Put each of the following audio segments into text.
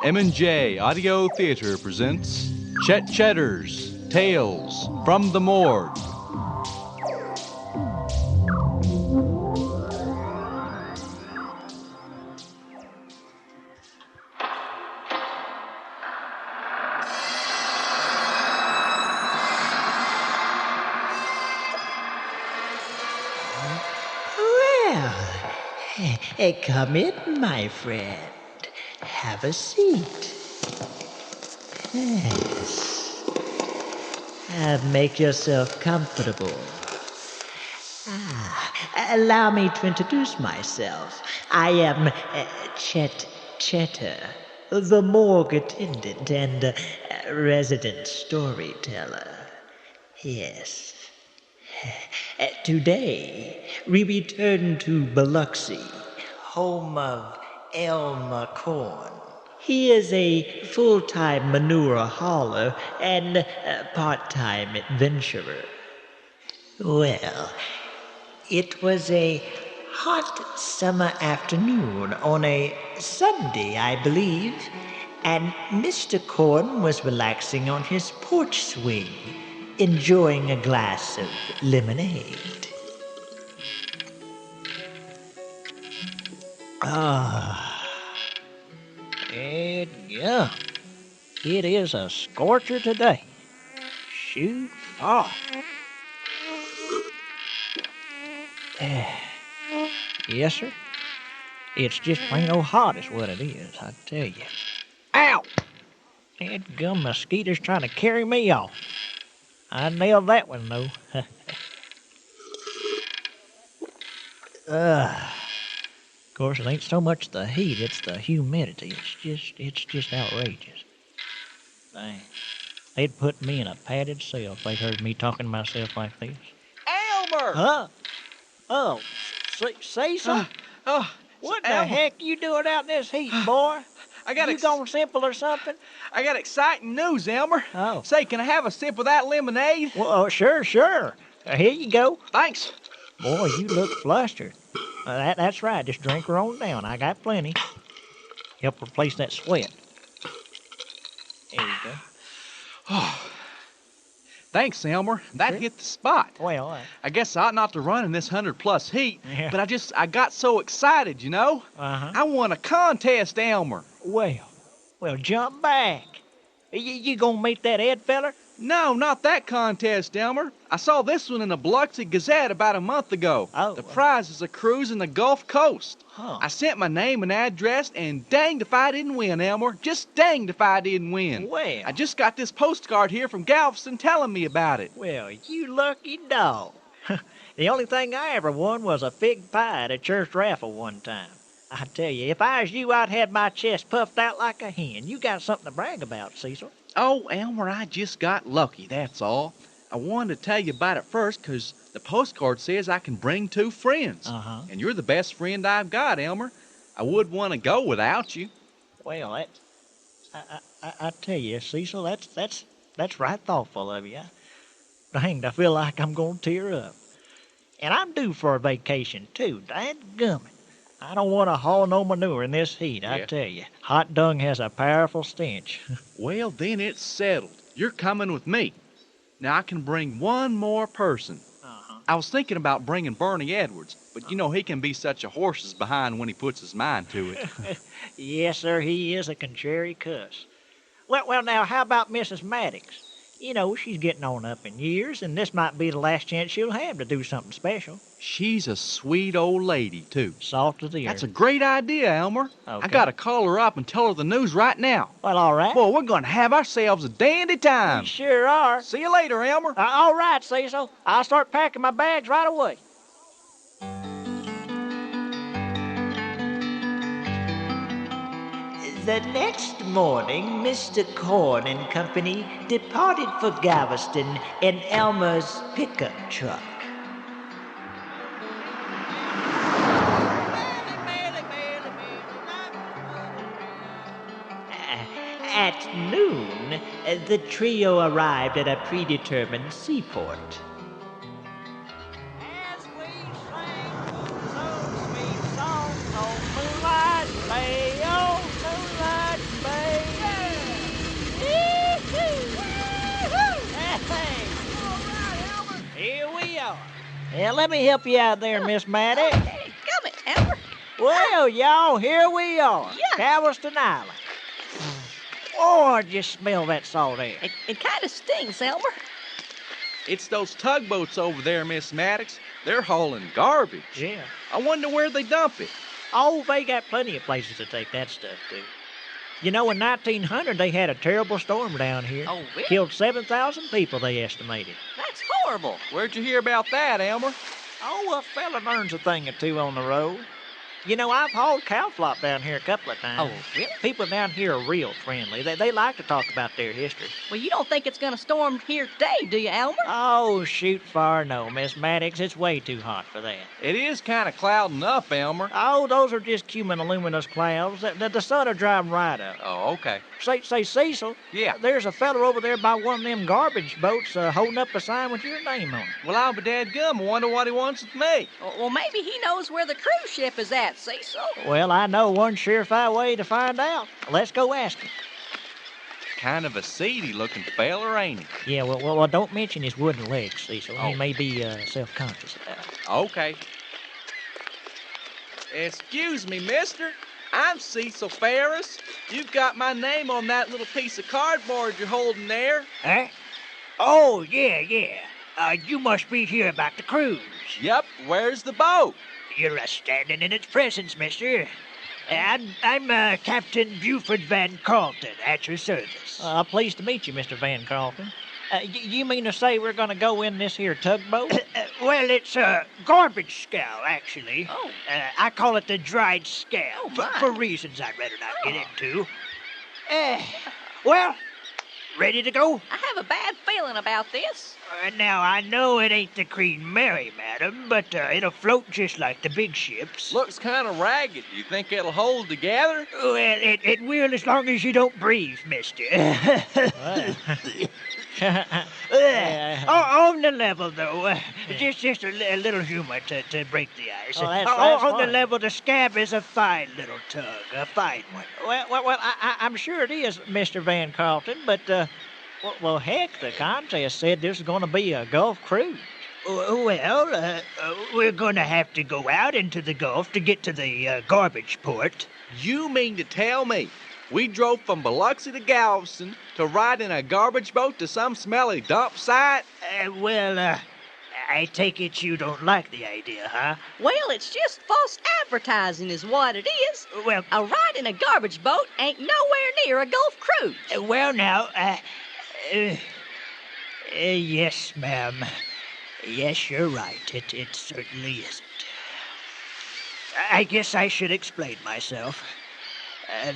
M&J Audio Theater presents Chet Cheddar's Tales from the Morgue. Well, come in, my friend. Have a seat. Yes. Make yourself comfortable. Allow me to introduce myself. I am Chet Cheddar, the morgue attendant and resident storyteller. Yes. Today, we return to Biloxi, home of Elmer Corn. He is a full-time manure hauler and part-time adventurer. Well, it was a hot summer afternoon on a Sunday, I believe, and Mr. Corn was relaxing on his porch swing, enjoying a glass of lemonade. And yeah, it is a scorcher today. Shoot far. Yes, sir. It's just plain old hot is what it is, I tell you. Ow! That gum mosquito's trying to carry me off. I nailed that one, though. Of course, it ain't so much the heat, it's the humidity. It's just outrageous. Dang. They'd put me in a padded cell if they heard me talking to myself like this. Elmer! Huh? Oh, Cecil? What the heck you doing out in this heat, boy? You gone simple or something? I got exciting news, Elmer. Oh. Say, can I have a sip of that lemonade? Well, sure. Here you go. Thanks. Boy, you look flustered. That's right. Just drink her on down. I got plenty. Help replace that sweat. There you go. Thanks, Elmer. That Sure. hit the spot. Well, I guess I ought not to run in this 100-plus heat, Yeah. but I got so excited, you know? uh-huh. I won a contest, Elmer. Well, jump back. You gonna meet that Ed feller? No, not that contest, Elmer. I saw this one in the Biloxi Gazette about a month ago. Oh. The prize is a cruise in the Gulf Coast. Huh. I sent my name and address, and danged if I didn't win, Elmer. Just danged if I didn't win. Well. I just got this postcard here from Galveston telling me about it. Well, you lucky dog. The only thing I ever won was a fig pie at a church raffle one time. I tell you, if I was you, I'd have my chest puffed out like a hen. You got something to brag about, Cecil. Oh, Elmer, I just got lucky, that's all. I wanted to tell you about it first because the postcard says I can bring 2 friends. Uh-huh. And you're the best friend I've got, Elmer. I wouldn't want to go without you. Well, I tell you, Cecil, that's right thoughtful of you. Danged, I feel like I'm gonna tear up. And I'm due for a vacation, too. Dadgummit. I don't want to haul no manure in this heat, I Yeah. tell you. Hot dung has a powerful stench. Well, then it's settled. You're coming with me. Now, I can bring one more person. Uh-huh. I was thinking about bringing Bernie Edwards, but you know he can be such a horse's behind when he puts his mind to it. Yes, sir, he is a contrary cuss. Well, now, how about Mrs. Maddox? You know, she's getting on up in years, and this might be the last chance she'll have to do something special. She's a sweet old lady, too. Salt of the earth. That's a great idea, Elmer. I Okay. gotta call her up and tell her the news right now. Well, all right. Boy, we're gonna have ourselves a dandy time. We sure are. See you later, Elmer. All right, Cecil. I'll start packing my bags right away. The next morning, Mr. Corn and Company departed for Galveston in Elmer's pickup truck. At noon, the trio arrived at a predetermined seaport. As we sang some sweet song on Moonlight Bay, oh, Moonlight Bay. Yeah, let me help you out there, Miss Maddie. Hey, come it, Elmer. Well, y'all, here we are. Yeah. Galveston Island. Oh, just smell that salt air. It kind of stings, Elmer. It's those tugboats over there, Miss Maddox. They're hauling garbage. Yeah. I wonder where they dump it. Oh, they got plenty of places to take that stuff to. You know, in 1900, they had a terrible storm down here. Oh, really? Killed 7,000 people, they estimated. That's horrible. Where'd you hear about that, Elmer? Oh, a fella learns a thing or two on the road. You know, I've hauled cow flop down here a couple of times. Oh, really? People down here are real friendly. They like to talk about their history. Well, you don't think it's going to storm here today, do you, Elmer? Oh, shoot far no, Miss Maddox. It's way too hot for that. It is kind of clouding up, Elmer. Oh, those are just cumulonimbus clouds. The sun will dry 'em right up. Oh, okay. Say, Cecil. Yeah. There's a fella over there by one of them garbage boats holding up a sign with your name on it. Well, I'll be dadgum. I wonder what he wants with me. Well, maybe he knows where the cruise ship is at, Cecil. Well, I know one surefire way to find out. Let's go ask him. Kind of a seedy looking fella, ain't he? Yeah, well, don't mention his wooden legs, Cecil. He Oh. may be self-conscious about it. Okay. Excuse me, mister. I'm Cecil Ferris. You've got my name on that little piece of cardboard you're holding there. Huh? Oh, yeah. You must be here about the cruise. Yep, where's the boat? You're standing in its presence, mister. I'm Captain Buford Van Carlton, at your service. Pleased to meet you, Mr. Van Carlton. You mean to say we're going to go in this here tugboat? Well, it's a garbage scow, actually. Oh. I call it the dried scow, Oh, my. for reasons I'd rather not get Oh. into. Well, ready to go? I have a bad feeling about this. Now, I know it ain't the Queen Mary, madam, but it'll float just like the big ships. Looks kind of ragged. You think it'll hold together? Well, it will as long as you don't breathe, mister. On the level, though, just a little humor to break the ice. Oh, that's On the funny. level, the scab is a fine little tug, a fine one. Well, I'm sure it is, Mr. Van Carlton, but, well, heck, the contest said this is going to be a Gulf cruise. Well, we're going to have to go out into the Gulf to get to the garbage port. You mean to tell me we drove from Biloxi to Galveston to ride in a garbage boat to some smelly dump site? I take it you don't like the idea, huh? Well, it's just false advertising is what it is. Well, A ride in a garbage boat ain't nowhere near a Gulf cruise. Yes, ma'am. Yes, you're right. It certainly isn't. I guess I should explain myself.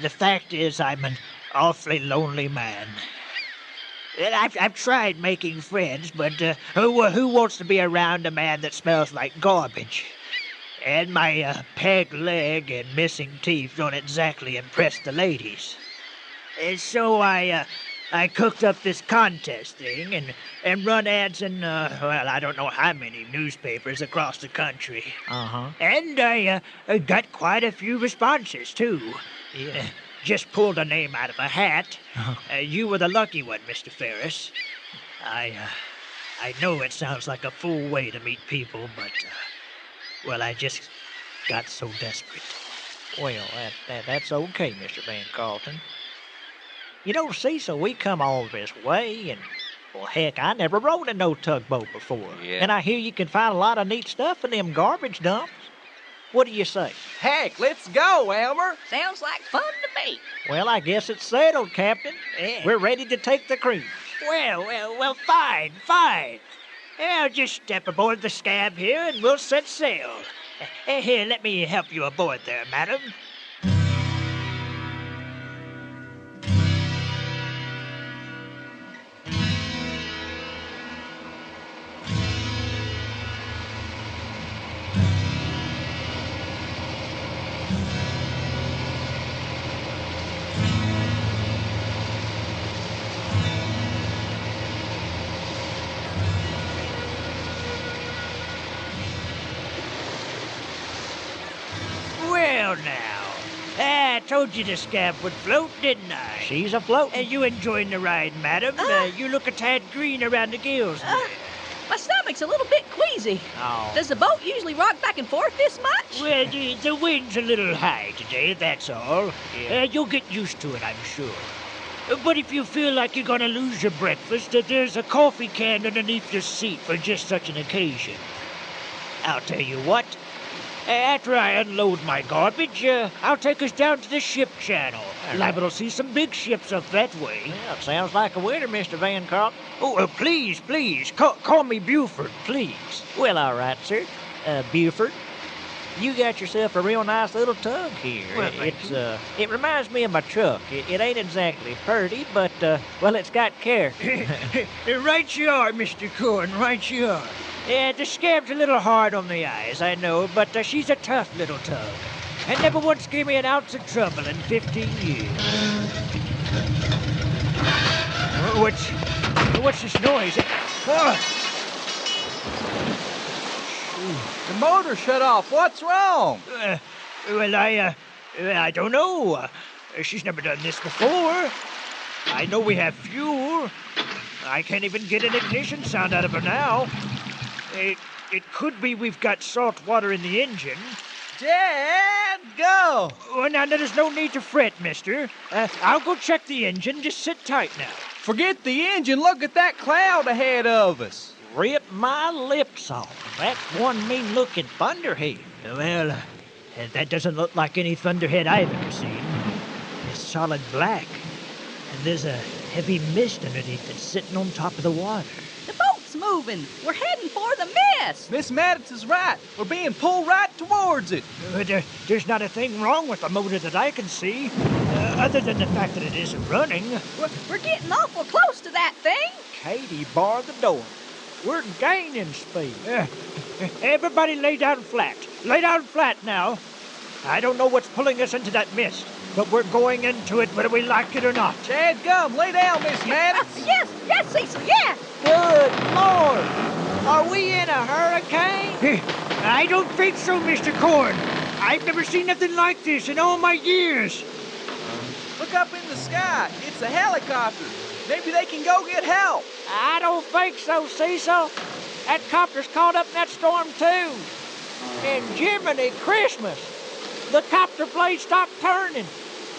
The fact is, I'm an awfully lonely man. I've tried making friends, but who wants to be around a man that smells like garbage? And my peg leg and missing teeth don't exactly impress the ladies. And so I cooked up this contest thing and run ads in, I don't know how many newspapers across the country. Uh-huh. And I got quite a few responses, too. Yeah. Just pulled a name out of a hat. You were the lucky one, Mr. Ferris. I know it sounds like a fool way to meet people, but, I just got so desperate. Well, that's okay, Mr. Van Carlton. You know, Cecil, we come all this way, and, well, heck, I never rode in no tugboat before. Yeah. And I hear you can find a lot of neat stuff in them garbage dumps. What do you say? Heck, let's go, Elmer. Sounds like fun to me. Well, I guess it's settled, Captain. Yeah. We're ready to take the cruise. Well, fine. I'll just step aboard the scab here and we'll set sail. Here, let me help you aboard there, madam. Well, now, I told you the scab would float, didn't I? She's afloat. You enjoying the ride, madam? You look a tad green around the gills there. My stomach stomach's a little bit queasy. Oh. Does the boat usually rock back and forth this much? Well, the wind's a little high today, that's all. Yeah. You'll get used to it, I'm sure. But if you feel like you're gonna lose your breakfast, there's a coffee can underneath your seat for just such an occasion. I'll tell you what. After I unload my garbage, I'll take us down to the ship channel. All Liable to see some big ships up that way. Well, sounds like a winner, Mr. Van Carlton. Oh, please, call me Buford, please. Well, all right, sir. Buford, you got yourself a real nice little tug here. Well, thank It reminds me of my truck. It ain't exactly purty, but, well, it's got character. Right you are, Mr. Corn, right you are. The scab's a little hard on the eyes, I know, but she's a tough little tug. And never once gave me an ounce of trouble in 15 years. What's this noise? The motor shut off. What's wrong? Well, I don't know. She's never done this before. I know we have fuel. I can't even get an ignition sound out of her now. It could be we've got salt water in the engine. Dad, go! Oh, now, there's no need to fret, mister. I'll go check the engine. Just sit tight now. Forget the engine. Look at that cloud ahead of us. Rip my lips off. That's one mean-looking thunderhead. Well, that doesn't look like any thunderhead I've ever seen. It's solid black. And there's a heavy mist underneath it sitting on top of the water. The boat's moving. We're heading for the mist. Miss Maddox is right. We're being pulled right towards it. There's not a thing wrong with the motor that I can see, other than the fact that it isn't running. We're getting awful close to that thing. Katie, bar the door. We're gaining speed. Everybody lay down flat. Lay down flat now. I don't know what's pulling us into that mist, but we're going into it whether we like it or not. Chad, gum, lay down, Miss Maddox. Yes, Cecil, yeah. Good Lord! Are we in a hurricane? I don't think so, Mr. Corn. I've never seen nothing like this in all my years. Look up in the sky. It's a helicopter. Maybe they can go get help. I don't think so, Cecil. That copter's caught up in that storm, too. And Jiminy Christmas! The copter blade stopped turning,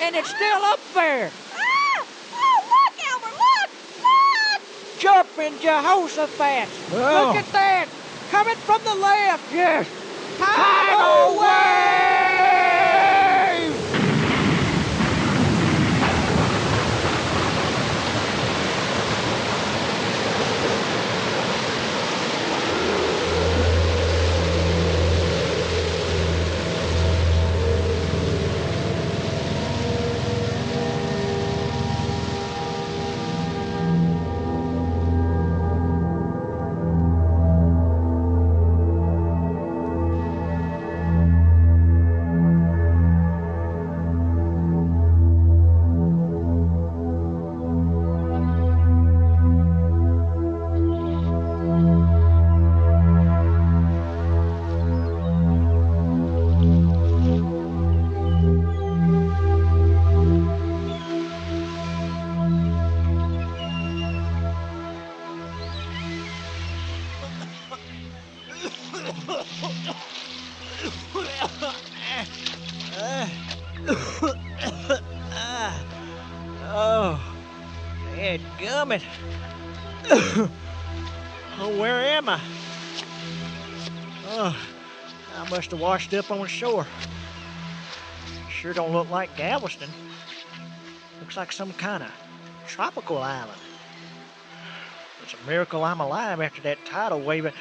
and it's still up there. Ah! Oh, look, Elmer, look! Jumping Jehoshaphat! Oh. Look at that! Coming from the left! Yes. Tidal wave! Oh, dadgummit. Oh, where am I? Oh, I must have washed up on shore. Sure don't look like Galveston. Looks like some kind of tropical island. It's a miracle I'm alive after that tidal wave.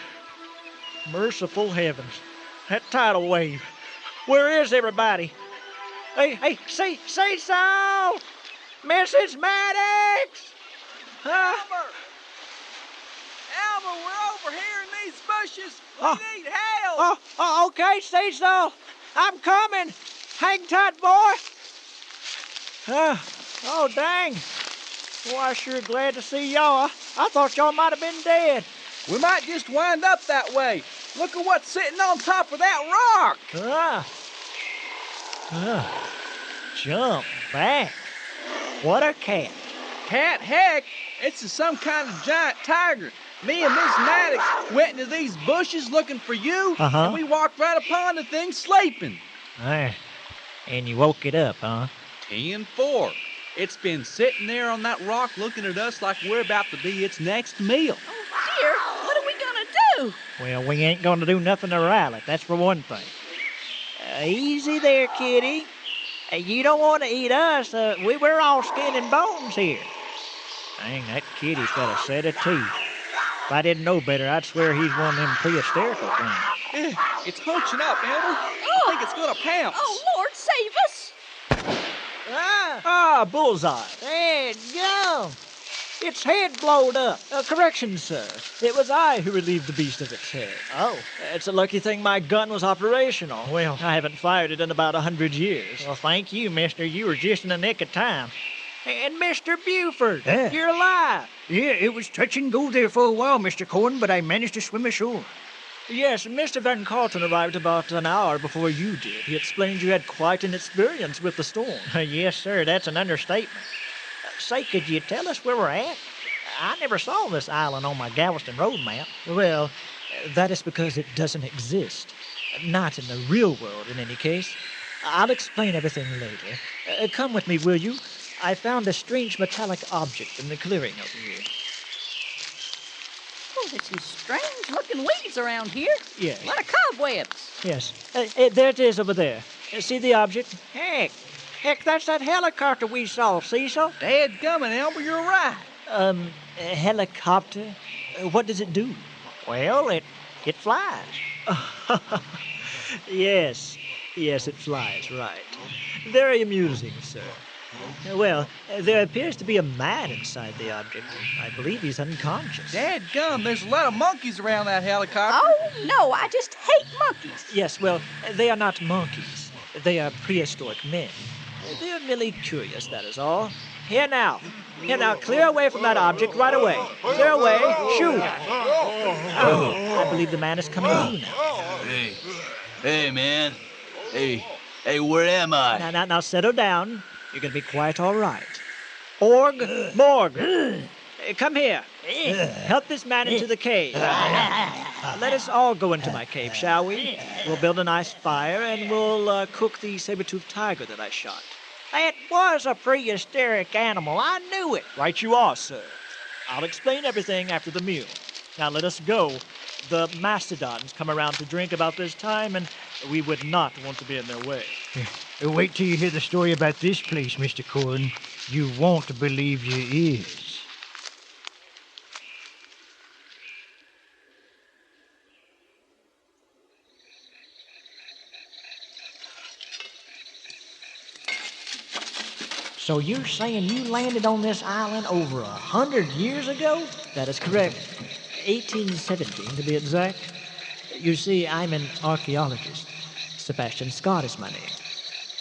Merciful heavens. That tidal wave. Where is everybody? Hey, say so! Mrs. Maddox! Huh? Elmer, we're over here in these bushes. We Oh. need help. Okay, Cecil. I'm coming. Hang tight, boy. Oh, dang. Well, I'm sure glad to see y'all. I thought y'all might have been dead. We might just wind up that way. Look at what's sitting on top of that rock. Jump back. What a cat. Cat, heck, it's some kind of giant tiger. Me and Miss Maddox went into these bushes looking for you, Uh-huh. and we walked right upon the thing sleeping. And you woke it up, huh? 10-4. It's been sitting there on that rock looking at us like we're about to be its next meal. Oh, dear, what are we gonna do? Well, we ain't gonna do nothing to rile it, that's for one thing. Easy there, kitty. You don't want to eat us. We're all skin and bones here. Dang, that kitty's got a set of teeth. If I didn't know better, I'd swear he's one of them prehistorical things. It's hunching up, Elder. I think it's gonna pounce. Oh, Lord, save us! Bullseye. There you go. Its head blowed up. Correction, sir. It was I who relieved the beast of its head. Oh. It's a lucky thing my gun was operational. Well, I haven't fired it in about 100 years. Well, thank you, mister. You were just in the nick of time. And Mr. Buford, you're alive. Yeah, it was touch and go there for a while, Mr. Cohen, but I managed to swim ashore. Yes, Mr. Van Carlton arrived about an hour before you did. He explained you had quite an experience with the storm. Yes, sir, that's an understatement. Say, could you tell us where we're at? I never saw this island on my Galveston road map. Well, that is because it doesn't exist. Not in the real world, in any case. I'll explain everything later. Come with me, will you? I found a strange metallic object in the clearing over here. Oh, there's some strange-looking weeds around here. Yeah. A lot of cobwebs. Yes. There it is over there. See the object? Heck, that's that helicopter we saw, Cecil. Dadgummit, Elmer, you're right. A helicopter? What does it do? Well, it flies. Yes, it flies, right. Very amusing, sir. Well, there appears to be a man inside the object. I believe he's unconscious. Dadgum, there's a lot of monkeys around that helicopter. Oh, no, I just hate monkeys. Yes, well, they are not monkeys. They are prehistoric men. They are merely curious, that is all. Here now, clear away from that object right away. Clear away, shoot. Oh, I believe the man is coming through now. Hey, man. Hey, where am I? Now, settle down. You're going to be quite all right. Morg, come here. Help this man into the cave. Let us all go into my cave, shall we? We'll build a nice fire, and we'll cook the saber-toothed tiger that I shot. That was a prehistoric animal. I knew it. Right you are, sir. I'll explain everything after the meal. Now let us go. The mastodons come around to drink about this time, and we would not want to be in their way. Wait till you hear the story about this place, Mr. Cohen. You won't believe your ears. So you're saying you landed on this island over 100 years ago? That is correct. 1817, to be exact. You see, I'm an archaeologist. Sebastian Scott is my name.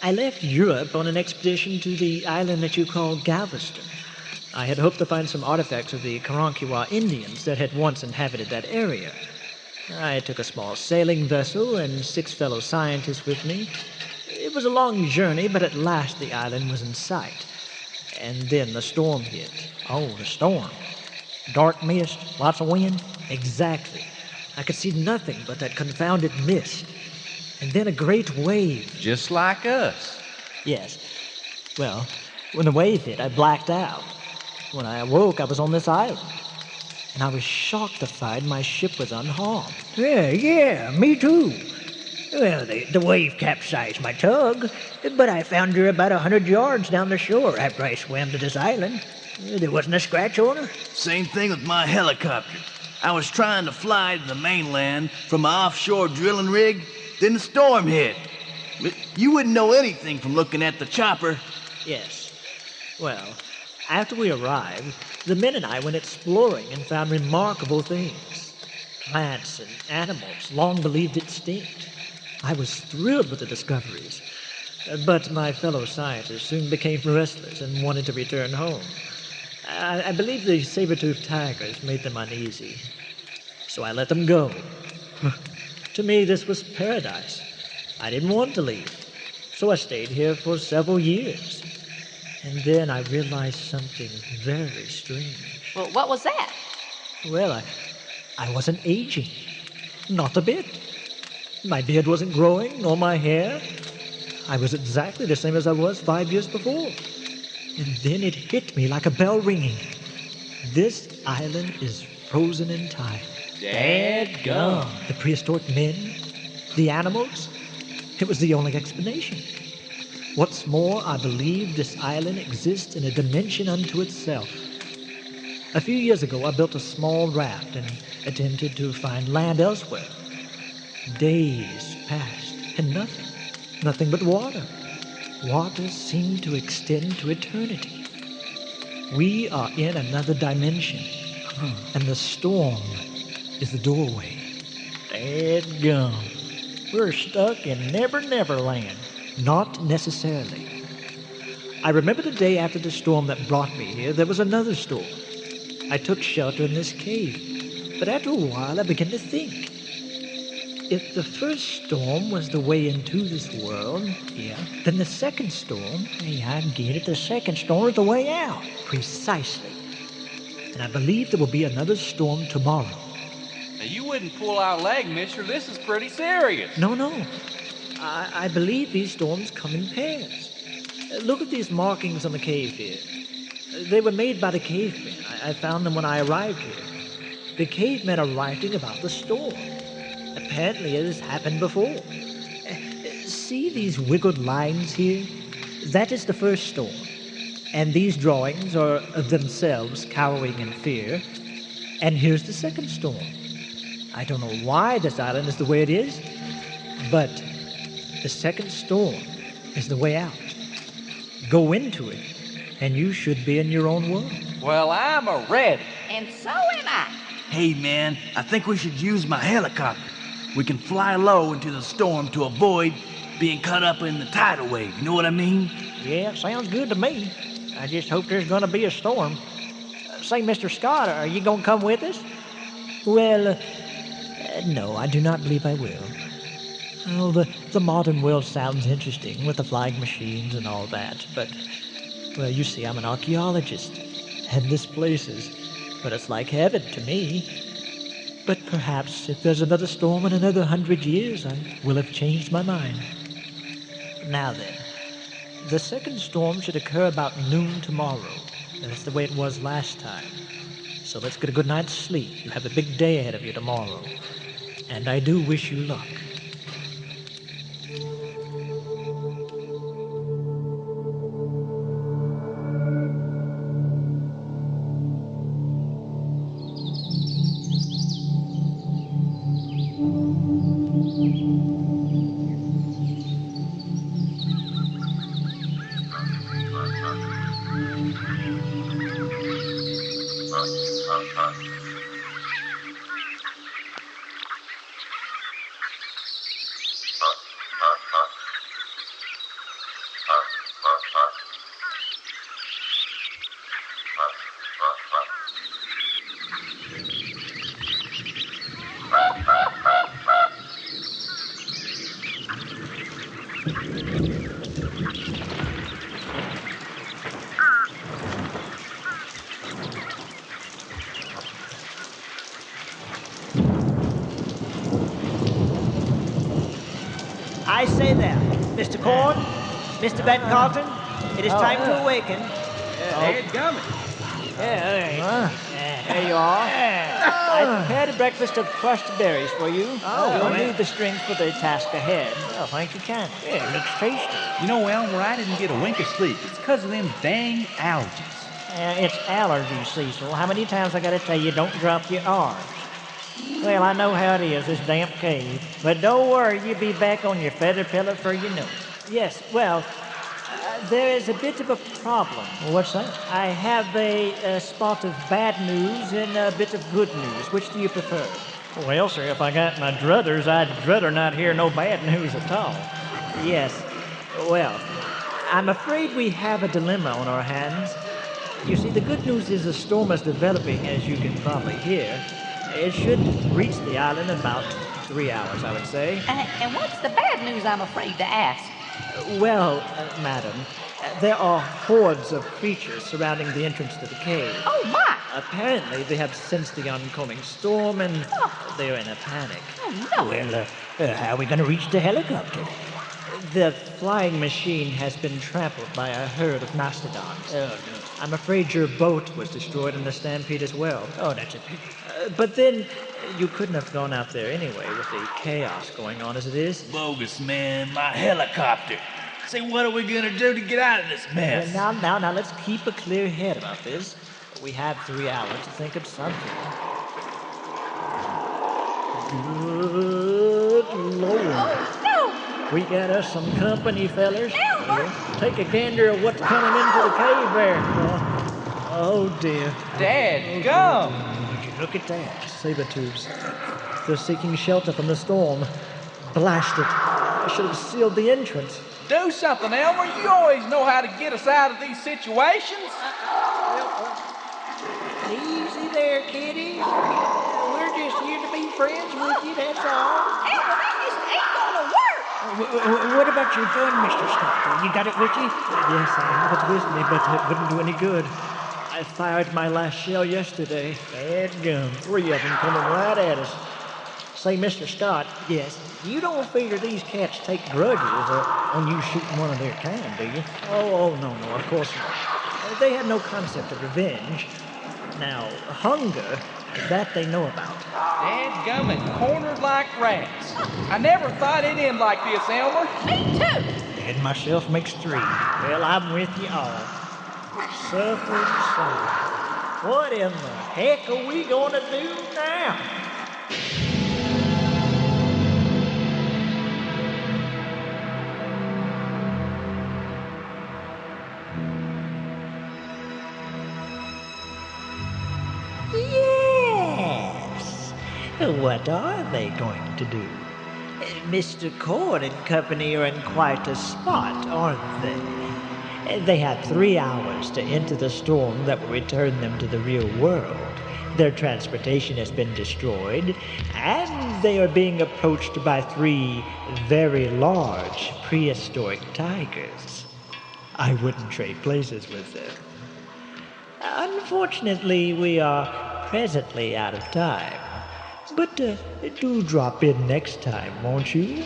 I left Europe on an expedition to the island that you call Galveston. I had hoped to find some artifacts of the Karankawa Indians that had once inhabited that area. I took a small sailing vessel and 6 fellow scientists with me. It was a long journey, but at last the island was in sight. And then the storm hit. Oh, the storm. Dark mist, lots of wind? Exactly. I could see nothing but that confounded mist. And then a great wave. Just like us. Yes. Well, when the wave hit, I blacked out. When I awoke, I was on this island. And I was shocked to find my ship was unharmed. Yeah, me too. Well, the wave capsized my tug, but I found her about 100 yards down the shore after I swam to this island. There wasn't a scratch on her. Same thing with my helicopter. I was trying to fly to the mainland from my offshore drilling rig, then the storm hit. But you wouldn't know anything from looking at the chopper. Yes. Well, after we arrived, the men and I went exploring and found remarkable things. Plants and animals long believed extinct. I was thrilled with the discoveries. But my fellow scientists soon became restless and wanted to return home. I believe the saber-toothed tigers made them uneasy. So I let them go. To me, this was paradise. I didn't want to leave. So I stayed here for several years. And then I realized something very strange. Well, what was that? Well, I wasn't aging. Not a bit. My beard wasn't growing, nor my hair. I was exactly the same as I was 5 years before. And then it hit me like a bell ringing. This island is frozen in time. Dadgum. The prehistoric men, the animals, it was the only explanation. What's more, I believe this island exists in a dimension unto itself. A few years ago, I built a small raft and attempted to find land elsewhere. Days passed, and nothing but water. Water seemed to extend to eternity. We are in another dimension, and the storm is the doorway. Dadgum. We're stuck in Never Never Land. Not necessarily. I remember the day after the storm that brought me here, there was another storm. I took shelter in this cave, but after a while I began to think. If the first storm was the way into this world, then the second storm, Hey, I get it. The second storm is the way out. precisely. And I believe there will be another storm tomorrow. Now, you wouldn't pull our leg, mister. This is pretty serious. No. I believe these storms come in pairs. Look at these markings on the cave here. They were made by the cavemen. I found them when I arrived here. The cavemen are writing about the storm. Apparently it has happened before. See these wiggled lines here? That is the first storm. And these drawings are of themselves cowering in fear. And here's the second storm. I don't know why this island is the way it is, but the second storm is the way out. Go into it, and you should be in your own world. Well, I'm a ready. And so am I. Hey, man, I think we should use my helicopter. We can fly low into the storm to avoid being caught up in the tidal wave. You know what I mean? Yeah, sounds good to me. I just hope there's going to be a storm. Say, Mr. Scott, are you going to come with us? Well, no, I do not believe I will. Oh, the modern world sounds interesting with the flying machines and all that, but, well, you see, I'm an archaeologist, and this place is, well, it's like heaven to me. But perhaps if there's another storm in another 100 years, I will have changed my mind. Now then, the second storm should occur about noon tomorrow. That's the way it was last time. So let's get a good night's sleep. You have a big day ahead of you tomorrow. And I do wish you luck. I say there, Mr. Cord, Mr. Van Carlton, it is time to awaken. There you are. I prepared a breakfast of crushed berries for you. You'll need the strength for the task ahead. Oh, thank you kindly. Yeah, it looks tasty. You know, Elmer, I didn't get a wink of sleep. It's because of them dang allergies. It's allergies, Cecil. How many times I gotta tell you, don't drop your R's? Well, I know how it is, this damp cave. But don't worry, you'll be back on your feather pillow for you know it. Yes, well, there is a bit of a problem. What's that? I have a spot of bad news and a bit of good news. Which do you prefer? Well, sir, if I got my druthers, I'd druther not hear no bad news at all. Yes, well, I'm afraid we have a dilemma on our hands. You see, the good news is a storm is developing, as you can probably hear. It should reach the island in about 3 hours, I would say. And what's the bad news, I'm afraid to ask? Well, madam, There are hordes of creatures surrounding the entrance to the cave. Oh, my! Apparently, they have sensed the oncoming storm and they're in a panic. Oh, no. Well, how are we going to reach the helicopter? The flying machine has been trampled by a herd of mastodons. Oh, no. I'm afraid your boat was destroyed in the stampede as well. Oh, that's a pity. But then, you couldn't have gone out there anyway with the chaos going on as it is. Bogus, man. My helicopter. Say, what are we gonna do to get out of this mess? Now, let's keep a clear head about this. We have 3 hours to think of something. Good Lord. Oh, no! We got us some company, fellers. Elmer! Take a gander of what's coming into the cave there. Oh, dear. Dad, gum! Would you look at that? Saber tubes. They're seeking shelter from the storm. Blast it. I should have sealed the entrance. Do something, Elmer. You always know how to get us out of these situations. Easy there, kitty. We're just here to be friends with you, that's all. Elmer, that just ain't gonna work! What about your gun, Mr. Stockton? You got it with you? Yes, I have it with me, but it wouldn't do any good. I fired my last shell yesterday. Bad gum. 3 of them coming right at us. Say, Mr. Scott. Yes? You don't figure these cats take grudges on you shooting one of their kind, do you? Oh, no, of course not. They have no concept of revenge. Now, hunger, that they know about. Dadgum and cornered like rats. I never thought it'd end like this, Elmer. Me too! And myself makes 3. Well, I'm with you all. Suffering soul. What in the heck are we gonna do now? Yes. What are they going to do? Mr. Cord and company are in quite a spot, aren't they? They have 3 hours to enter the storm that will return them to the real world. Their transportation has been destroyed, and they are being approached by 3 very large prehistoric tigers. I wouldn't trade places with them. Unfortunately, we are presently out of time. But do drop in next time, won't you?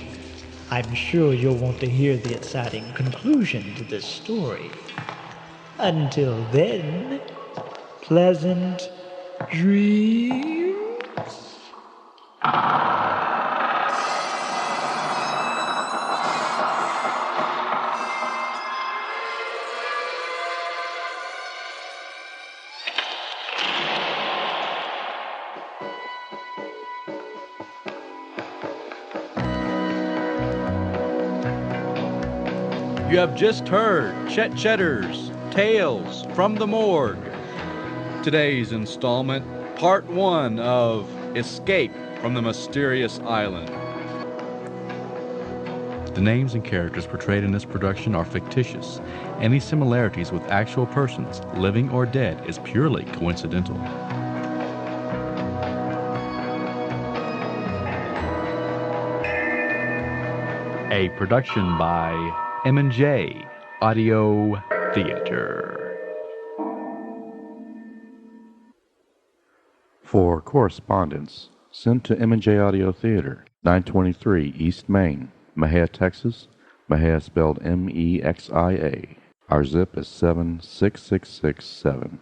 I'm sure you'll want to hear the exciting conclusion to this story. Until then, pleasant dreams. You have just heard Chet Cheddar's Tales from the Morgue. Today's installment, part 1 of Escape from the Mysterious Island. The names and characters portrayed in this production are fictitious. Any similarities with actual persons, living or dead, is purely coincidental. A production by M&J Audio Theater. For correspondence, send to M&J Audio Theater, 923 East Main, Mexia, Texas. Mexia spelled Mexia. Our zip is 76667.